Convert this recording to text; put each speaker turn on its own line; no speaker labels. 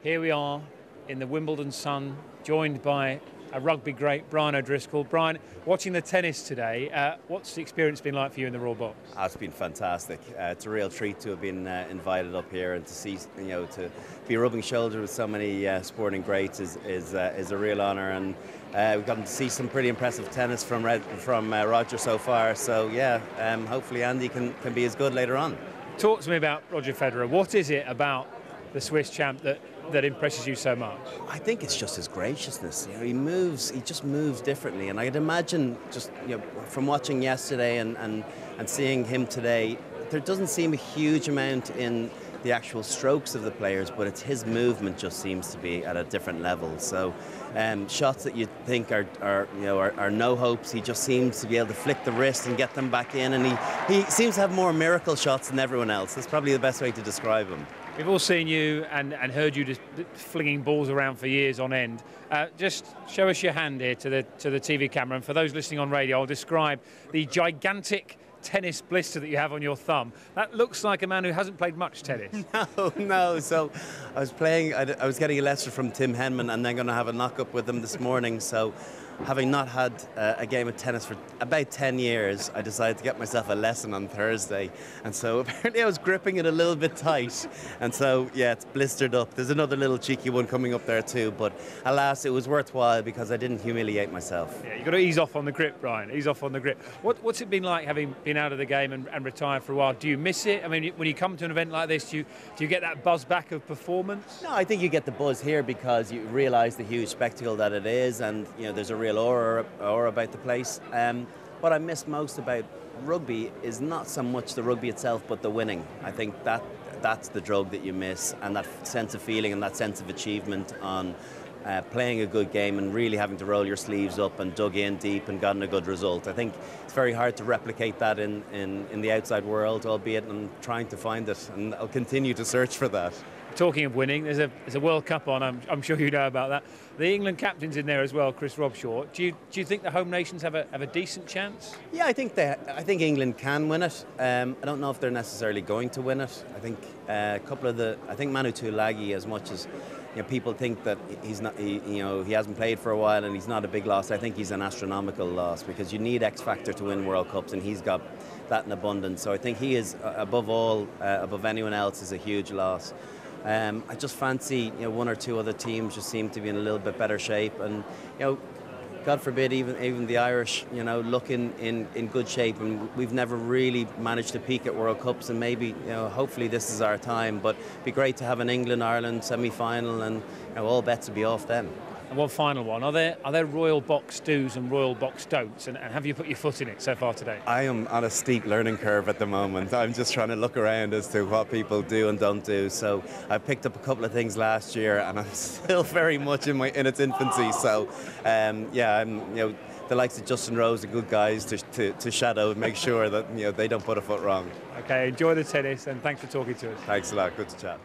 Here we are in the Wimbledon sun, joined by a rugby great, Brian O'Driscoll. Brian, watching the tennis today, what's the experience been like for you in the Royal Box?
It's been fantastic. It's a real treat to have been invited up here and to see, to be rubbing shoulders with so many sporting greats is a real honour. And we've gotten to see some pretty impressive tennis from Roger so far. So yeah, hopefully Andy can be as good later on.
Talk to me about Roger Federer. What is it about the Swiss champ that impresses you so much?
I think it's just his graciousness. He just moves differently, and I'd imagine just from watching yesterday and seeing him today, there doesn't seem a huge amount in the actual strokes of the players, but it's his movement just seems to be at a different level. So shots that you think are no hopes, he just seems to be able to flick the wrist and get them back in, and he seems to have more miracle shots than everyone else. That's probably the best way to describe him.
We've all seen you and heard you just flinging balls around for years on end. Just show us your hand here to the TV camera, and for those listening on radio, I'll describe the gigantic tennis blister that you have on your thumb. That looks like a man who hasn't played much tennis.
No. So I was getting a lesson from Tim Henman, and then going to have a knock-up with him this morning. So having not had a game of tennis for about 10 years, I decided to get myself a lesson on Thursday. And so apparently I was gripping it a little bit tight. And so, yeah, it's blistered up. There's another little cheeky one coming up there too. But alas, it was worthwhile because I didn't humiliate myself.
Yeah, you've got to ease off on the grip, Brian. Ease off on the grip. What's it been like having been out of the game and retired for a while? Do you miss it? I mean, when you come to an event like this, do you get that buzz back of performance?
No, I think you get the buzz here because you realise the huge spectacle that it is, and there's a real aura about the place. What I miss most about rugby is not so much the rugby itself, but the winning. I think that's the drug that you miss, and that sense of feeling and that sense of achievement on playing a good game and really having to roll your sleeves up and dug in deep and gotten a good result. I think it's very hard to replicate that in the outside world, albeit I'm trying to find it, and I'll continue to search for that.
Talking of winning, there's a World Cup on. I'm sure you know about that. The England captain's in there as well, Chris Robshaw. Do you think the home nations have a decent chance?
Yeah, I think England can win it. I don't know if they're necessarily going to win it. I think I think Manu Tuilagi, as much as people think that he hasn't played for a while and he's not a big loss, I think he's an astronomical loss because you need X factor to win World Cups, and he's got that in abundance. So I think he is above anyone else is a huge loss. I just fancy one or two other teams just seem to be in a little bit better shape, and God forbid even the Irish look in good shape, and we've never really managed to peak at World Cups, and maybe hopefully this is our time. But it'd be great to have an England-Ireland semi-final, and all bets would be off then.
And one final one, are there Royal Box do's and Royal Box don'ts, and have you put your foot in it so far today?
I am on a steep learning curve at the moment. I'm just trying to look around as to what people do and don't do. So I picked up a couple of things last year, and I'm still very much in its infancy. So yeah, the likes of Justin Rose are good guys to shadow and make sure that they don't put a foot wrong.
Okay, enjoy the tennis, and thanks for talking to us.
Thanks a lot. Good to chat.